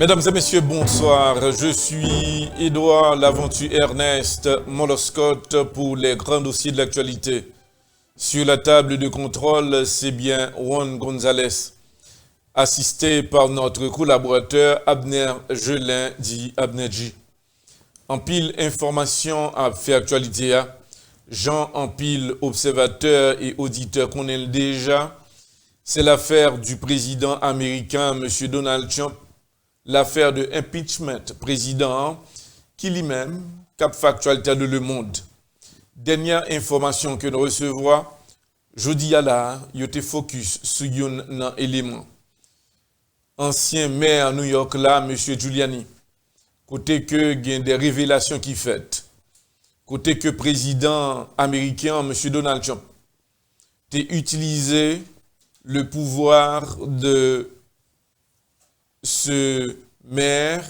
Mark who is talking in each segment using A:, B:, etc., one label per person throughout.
A: Mesdames et messieurs, bonsoir. Je suis Édouard Laventure Ernest Moloscotte pour les grands dossiers de l'actualité. Sur la table de contrôle, c'est bien Juan Gonzalez, assisté par notre collaborateur Abner Gelin, dit Abnerji. En pile information à fait actualité, Jean en pile observateur et auditeur qu'on est déjà, c'est l'affaire du président américain, M. Donald Trump, l'affaire de impeachment président qui lui-même cap factualité de Le Monde. Dernière information que nous recevons, jeudi à la, il était focus sur un élément. Ancien maire New York là, M. Giuliani, côté que il y a des révélations qui fait, côté que président américain M. Donald Trump a utilisé le pouvoir de ce maire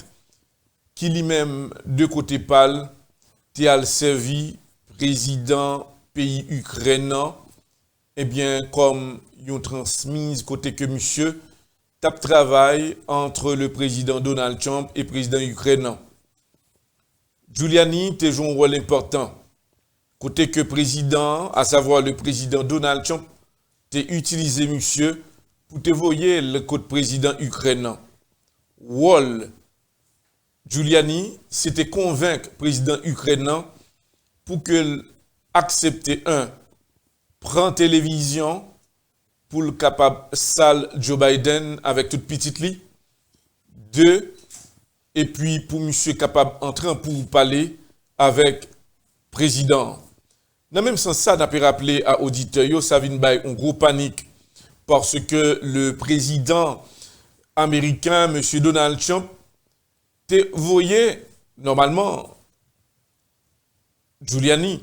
A: qui lui-même de côté pâle a servi président pays ukrainien et bien comme ils ont transmis côté que monsieur tape travail entre le président Donald Trump et le président ukrainien. Giuliani a joué un rôle important côté que président, à savoir le président Donald Trump, a utilisé monsieur pour te voyer le côté président ukrainien. Wall Giuliani s'était convaincre le président ukrainien pour qu'il accepte prendre télévision pour le capable sale Joe Biden avec toute petite lit. 2, et puis pour monsieur capable entrer pour parler avec président. Dans le même sens, ça n'a pas rappelé à auditeur, ça vient de une grosse panique parce que le président américain, M. Donald Trump, voyez normalement Giuliani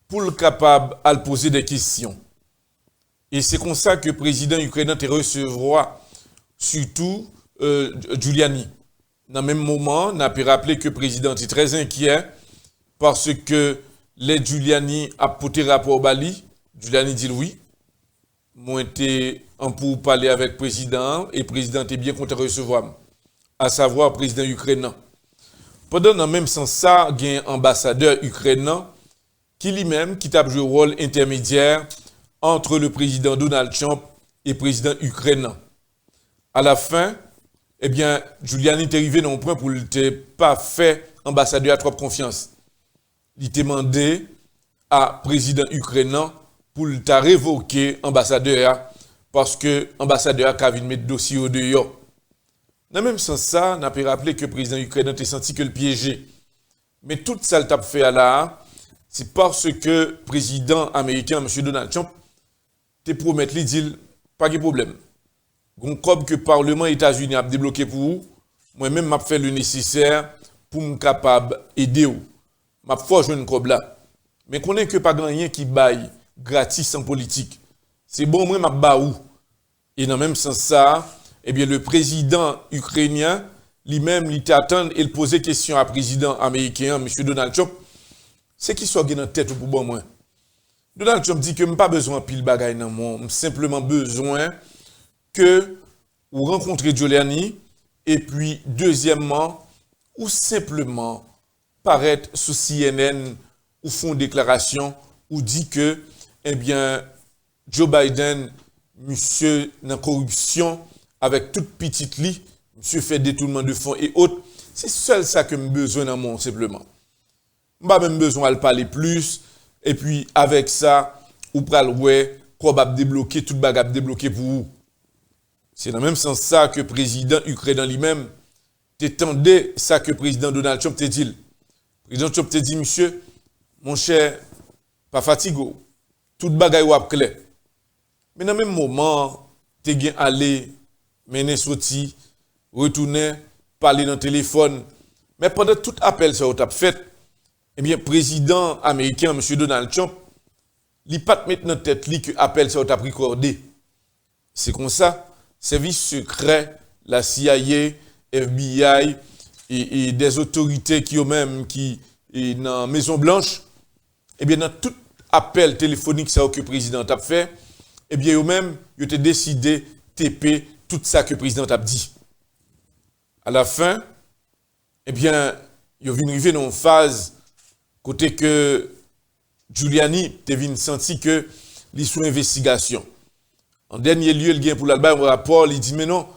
A: pour le capable à poser des questions. Et c'est comme ça que le président ukrainien te recevra surtout Giuliani. Dans le même moment, on a pu rappeler que le président est très inquiet parce que les Giuliani a porté rapport au Bali. Giuliani dit oui. Moi, j'étais en pour parler avec le président et le président était bien content de recevoir, à savoir le président ukrainien. Pendant dans le même sens, ça, il y a un ambassadeur ukrainien qui lui-même qui a joué le rôle intermédiaire entre le président Donald Trump et le président ukrainien. À la fin, eh bien, Giuliani est arrivé dans un point pour ne pas faire ambassadeur à trop confiance. Il a demandé à président ukrainien pour le révoquer ambassadeur parce que ambassadeur a mettre le dossier au dehors. Dans le même sens, ça, on a pu rappeler que le président ukrainien a senti que le piégé. Mais tout ça, le fait là, c'est parce que le président américain, M. Donald Trump, te promet, il dit, pas de problème. Comme que le Parlement États-Unis a débloqué pour vous, moi-même, je fait le nécessaire pour me capable d'aider. Je vais jouer une cob là. Mais qu'on n'est que pas rien qui baille gratis en politique. C'est bon, moi, je vais et dans le même sens, ça, eh bien, le président ukrainien, lui-même, il t'attend et il posait question à président américain, M. Donald Trump, c'est qu'il soit dans la tête pour bon moi. Donald Trump dit que je n'ai pas besoin de pile bagaille dans mon, j'ai simplement besoin que vous rencontrez Giuliani et puis, deuxièmement, ou simplement paraître sur CNN ou font une déclaration ou dit que, eh bien, Joe Biden, monsieur, dans la corruption, avec toute petite lit, monsieur fait détournement de fonds et autres. C'est seul ça que j'ai besoin dans mon, simplement. Je n'ai pas même besoin de parler plus. Et puis, avec ça, ou pral ouais, quoi va débloquer, toute bagarre débloquer pour vous. C'est dans le même sens ça que le président ukrainien lui-même t'étendait ça que le président Donald Trump t'a dit. Le président Trump t'a dit, monsieur, mon cher, pas fatigué, toute bagaille ou clair. Mais dans le même moment, t'es bien allé, mener sorti, retourner, parler dans le téléphone. Mais pendant tout appel ça vous fait, eh bien, président américain, M. Donald Trump, il n'a pas mettre dans tête que appel ça vous recordé. C'est comme ça, service secret, la CIA, FBI et des autorités qui eux-mêmes qui dans la Maison Blanche, eh bien, dans tout appel téléphonique ça que le président a fait, eh bien, eux-mêmes, ils ont décidé de taper tout ça que le président a dit. À la fin, eh bien, il vient arriver dans une phase côté que Giuliani te senti que il sous investigation. En dernier lieu, il vient pour l'alba un rapport, il dit mais non,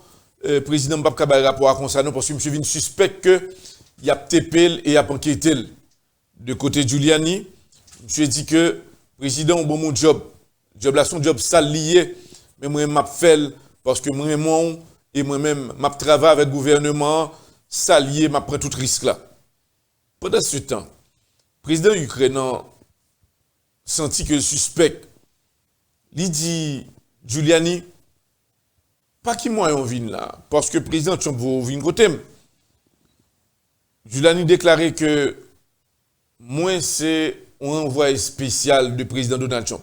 A: président pas capable rapport à concernant parce que monsieur vient suspect que il a TPL et il a enquêté de côté Giuliani. Monsieur dit que président bon mon job là son job sale lié mais moi m'a fait parce que moi et moi-même m'a travaillé avec le gouvernement ça lié m'a pris tout risque là. Pendant ce temps, le président ukrainien senti que le suspect il dit Giuliani pas qui moi on vient là parce que le président Trump vient côté. Giuliani déclaré que moi c'est un envoyé spécial du président Donald Trump.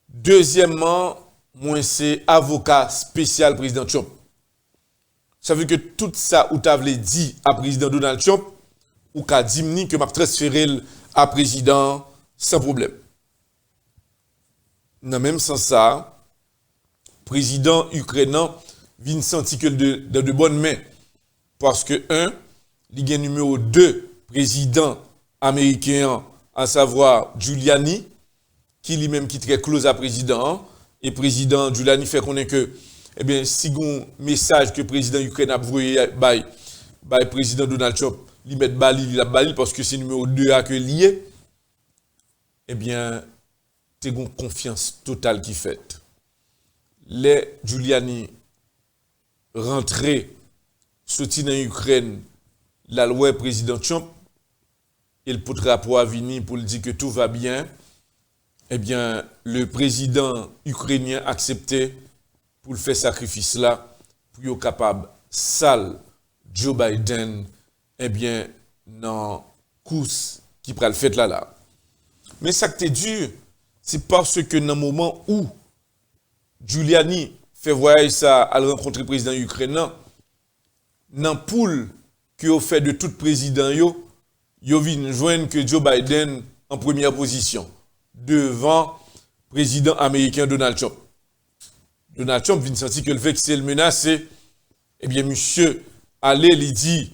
A: Deuxièmement, moi c'est avocat spécial président Trump. Ça veut dire que tout ça ou t'avais dit à président Donald Trump ou qu'a dit que m'a transféré à président sans problème. Dans même sens ça, président ukrainien vient sentir que de bonnes mains parce que il y a numéro 2 président américain, à savoir Giuliani, qui lui-même qui est très close à président, et président Giuliani fait connaître que, eh bien, si un message que le président ukrainien a envoyé by président Donald Trump, il met il a bali parce que c'est numéro 2 à que lié, eh bien, c'est une confiance totale qui fait. Les Giuliani rentré, sorti dans l'Ukraine, la loi président Trump, il peut rapport à venir pour dire que tout va bien, eh bien, le président ukrainien a accepté pour faire sacrifice là, pour être capable, sale Joe Biden, eh bien, dans course qui prend le fait là. Mais ça qui est dur, c'est parce que dans le moment où Giuliani fait voyager ça à rencontrer le président ukrainien, dans le pool que a fait de tout président, yo vient joindre que Joe Biden en première position devant le président américain Donald Trump. Donald Trump vient sentir que le fait que c'est le menacé, eh bien, monsieur, allez, il dit,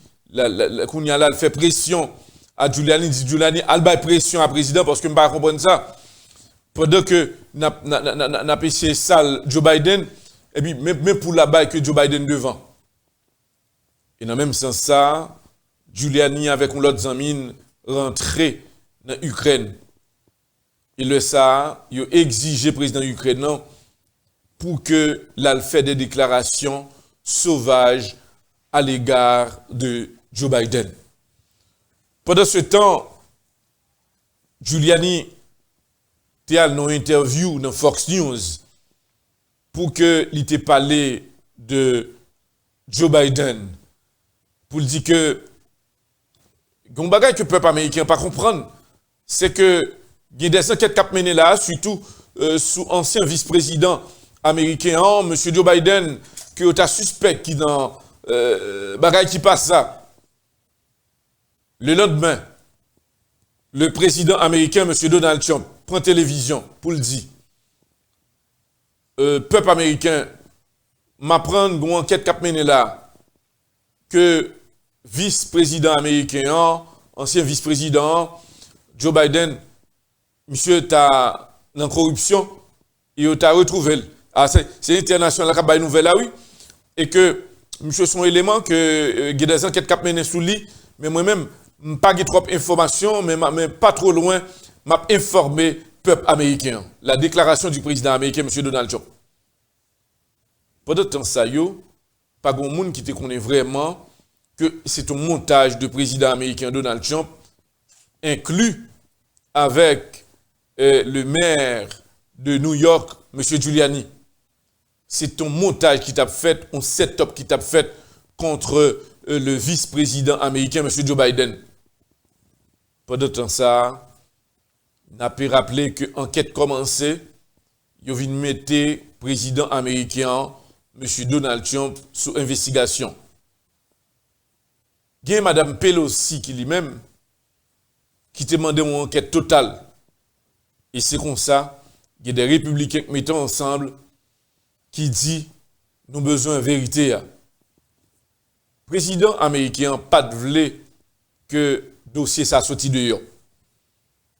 A: qu'on y a là, il fait pression à Giuliani, il dit Giuliani, il fait pression à président parce que je ne pas comprendre ça. Pendant que n'a pêché sale Joe Biden, et puis même pour la balle que Joe Biden devant. Et dans le même sens ça, Giuliani avec l'autre ami rentré dans l'Ukraine. Et le ça, il a exigé le président ukrainien pour que l'al fait des déclarations sauvages à l'égard de Joe Biden. Pendant ce temps, Giuliani était dans une interview dans Fox News pour que il t'ait parlé de Joe Biden pour dire que un bagage que le peuple américain pas comprendre, c'est que il y a des enquêtes qui ont mené là, surtout sous ancien vice-président américain, M. Joe Biden, que tu as suspect qui dans bagage qui passe ça. Le lendemain, le président américain, M. Donald Trump, prend télévision pour le dire. Peuple américain, m'apprend une enquête qui a mené là, que vice-président américain, ancien vice-président, Joe Biden, monsieur, ta dans corruption, et tu as retrouvé. Ah, c'est international, la campagne nouvelle là, oui. Et que, monsieur, son élément que, il y a des enquêtes qui ont mené sous lui, mais moi-même, pas trop d'informations, mais pas trop loin, m'a informé le peuple américain. La déclaration du président américain, M. Donald Trump. Pendant ce temps, ça, pas grand monde qui te connaît vraiment que c'est un montage de président américain Donald Trump, inclus avec le maire de New York, M. Giuliani. C'est un montage qui t'a fait, un setup qui t'a fait contre le vice-président américain, M. Joe Biden. Pendant ce temps, ça, n'a pas rappelé que l'enquête commençait, il vient mettre le président américain, M. Donald Trump, sous investigation. Il y a Mme Pelosi qui lui-même, qui demandait une enquête totale. Et c'est comme ça, il y a des républicains qui mettent ensemble, qui disent, nous avons besoin de vérité. président américain pas de vle que dossier ça sorti dehors.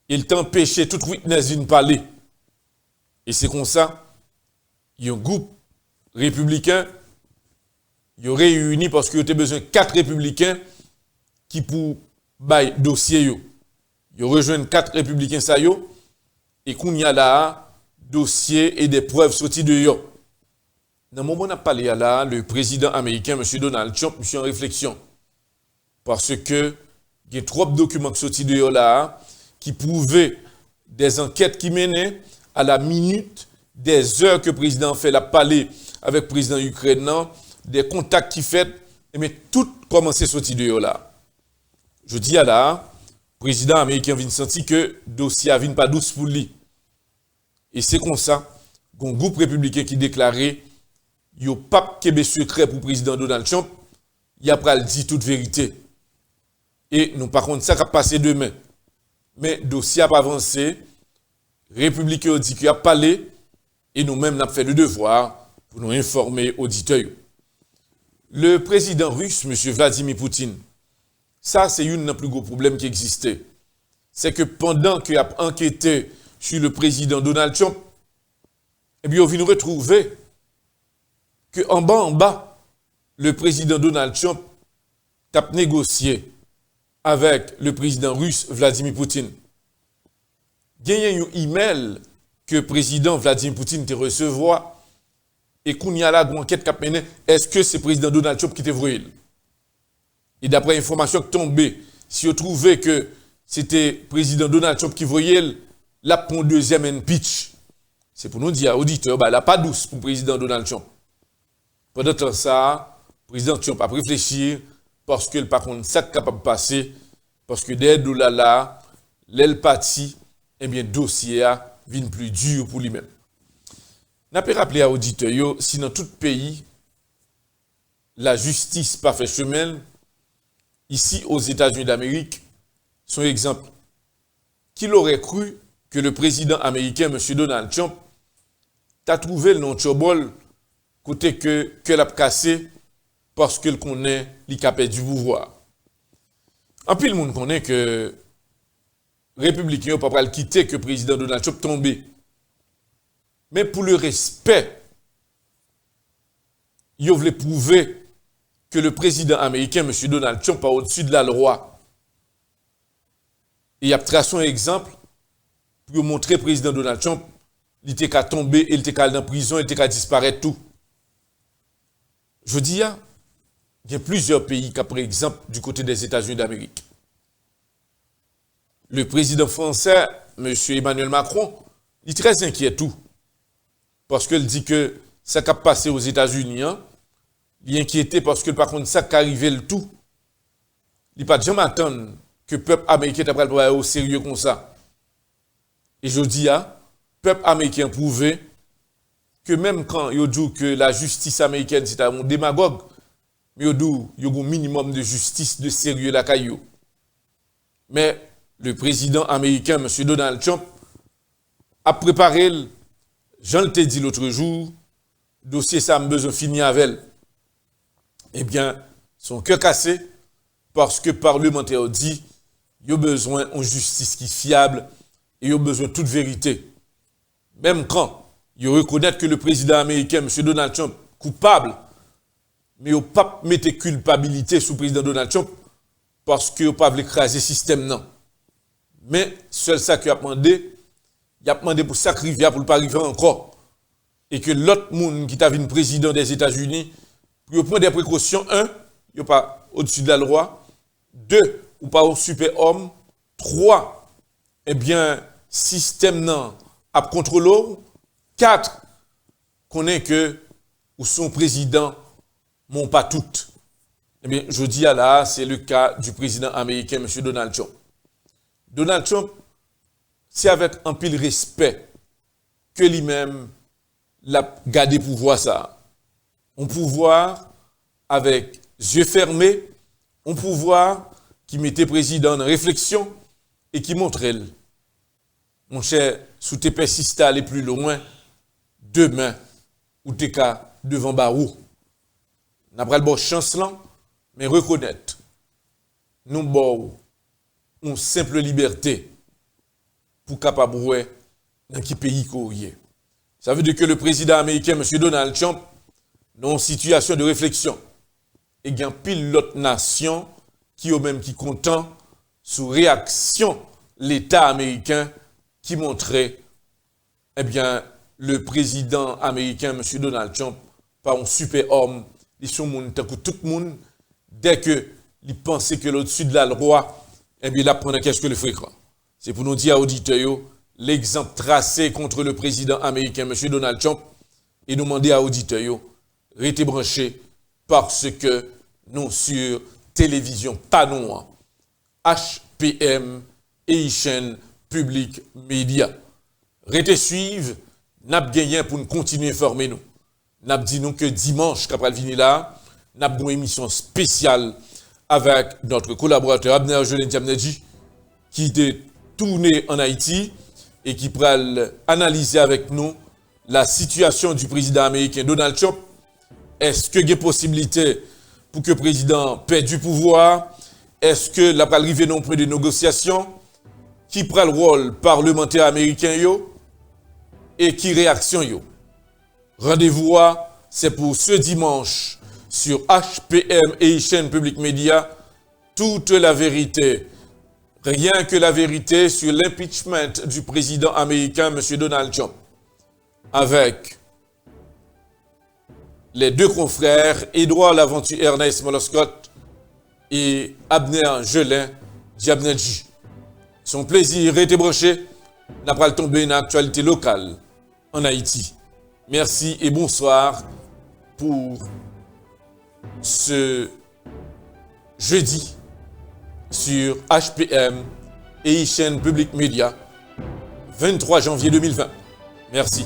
A: Il t'empêchait toute witness d'une parler. Et c'est comme ça, il y a un groupe républicain, il y a réuni parce qu'il y a besoin de 4 républicains qui pour bail dossier yo. Il rejoint 4 républicains ça yo et qu'on y a là dossier et des preuves sorties dehors. Dans le moment où on a parlé là, le président américain, M. Donald Trump, est en réflexion. Parce que il y a trop de documents qui sont sortis dehors là, qui prouvaient des enquêtes qui menaient à la minute, des heures que le président fait la parler avec le président ukrainien, des contacts qu'il fait, mais tout commence à sortir dehors là. Je dis à là, le président américain vient sentir que le dossier ne pas douce pour lui. Et c'est comme ça, un groupe républicain qui déclarait il n'y a pas de secret pour le président Donald Trump, il a pas dit toute vérité. Et nous, par contre, ça va passer demain. Mais le dossier n'a pas avancé. Républicain a dit qu'il a parlé. Et nous-mêmes, nous avons fait le devoir pour nous informer auditeurs. Le président russe, M. Vladimir Poutine, ça, c'est un des plus gros problèmes qui existait. C'est que pendant qu'il a enquêté sur le président Donald Trump, eh bien, on vient nous retrouver qu'en bas, le président Donald Trump a négocié avec le président russe Vladimir Poutine. Il y a un email que le président Vladimir Poutine te recevoir et qu'on y a là une enquête qui a mené, est-ce que c'est le président Donald Trump qui te voyé? Et d'après l'information qui est tombée, si on trouvait que c'était le président Donald Trump qui voyait, là pour un deuxième impeach. C'est pour nous dire, auditeurs, bah, là pas douce pour le président Donald Trump. Pendant tout ça, le président Trump a réfléchi parce que par contre, ça est capable de passer, parce que dès là, l'aile parti, eh bien, le dossier vient plus dur pour lui-même. N'a pas rappelé à auditeurs, si dans tout pays, la justice pas fait chemin, ici aux États-Unis d'Amérique, son exemple, qu'il aurait cru que le président américain, M. Donald Trump, a trouvé le nom de Chobol, côté que l'a cassé, parce qu'il connaît les capés du pouvoir. En plus, le monde connaît que les républicains n'ont pas quitter que le président Donald Trump tombé. Mais pour le respect, ils voulaient prouver que le président américain, M. Donald Trump, est au-dessus de la loi. Et il y a tracé un exemple pour montrer que le président Donald Trump, il était qu'à tomber, il était qu'à aller en prison, il était qu'à disparaître tout. Je dis, il y a plusieurs pays, par exemple, du côté des États-Unis d'Amérique. Le président français, M. Emmanuel Macron, il est très inquiet tout. Parce qu'il dit que ça qui a passé aux États-Unis, il est inquiété parce que par contre, ça qui arrivé le tout, il n'a pas jamais attendu que le peuple américain soit au sérieux comme ça. Et je dis, le peuple américain prouvé que même quand il dit que la justice américaine c'est un démagogue, mais il y a un minimum de justice, de sérieux la caillou. Mais le président américain, M. Donald Trump, a préparé, j'en l'ai dit l'autre jour, dossier ça a besoin de finir avec elle. Eh bien, son cœur cassé, parce que le parlementaire dit, il a besoin d'une justice qui est fiable et il a besoin de toute vérité. Même quand il reconnaît que le président américain, M. Donald Trump, coupable, mais il n'a pas mettre culpabilité sur le président Donald Trump parce qu'il n'a pas voulu écraser le système, non. Mais seul ça qu'il a demandé, il a demandé pour sacrifier, pour ne pas arriver encore. Et que l'autre monde qui est président des États-Unis, pour prendre des précautions, 1, il n'est pas au-dessus de la loi, 2, ou pas au super-homme, 3, eh bien, système non à contrôler, 4, connaît que ou son président m'ont pas toutes. Eh bien, je dis à là, c'est le cas du président américain, M. Donald Trump. Donald Trump, c'est avec un pile respect que lui-même l'a gardé pouvoir ça. Un pouvoir avec yeux fermés, un pouvoir qui mettait président en réflexion et qui montrait, mon cher, sous tes persistes à aller plus loin, demain, ou t'es qu'à devant Barou. N'a pas le bon chance là, mais reconnaître, nous avons une simple liberté pour capable de dans quel pays qu'on est. Ça veut dire que le président américain, M. Donald Trump, dans une situation de réflexion, et il y a pile l'autre nation qui au même qui content sous réaction l'État américain qui montrait, eh bien, le président américain, M. Donald Trump, pas un super homme, ils sont tout le monde, dès que il pensait que l'au-dessus de la loi, eh bien, il apprenait qu'est-ce que le fréquent. C'est pour nous dire à auditeurs, l'exemple tracé contre le président américain, M. Donald Trump, et nous demander à auditeurs, restez branchés parce que nous sur télévision Panon, HPM et chaîne publique média. Restez suivre, n'a gagné pour nous continuer à informer nous. N'a dit nous que dimanche, qu'après le venir là, n'a une émission spéciale avec notre collaborateur Abner Jolin Diamnedji, qui est tourné en Haïti et qui pourra analyser avec nous la situation du président américain Donald Trump. Est-ce qu'il y a possibilité pour que le président perde du pouvoir? Est-ce que la pas arriver non plus de négociations? Qui prend le rôle parlementaire américain yo? Et qui réaction yo? Rendez-vous, c'est pour ce dimanche sur HPM et chaîne publique média, toute la vérité, rien que la vérité sur l'impeachment du président américain, M. Donald Trump, avec les deux confrères, Édouard Laventure Ernest Moloscott et Abner Jolin Diamnedji. Son plaisir était branché, n'a pas le tombé une actualité locale en Haïti. Merci et bonsoir pour ce jeudi sur HPM et chaîne publique média, 23 janvier 2020. Merci.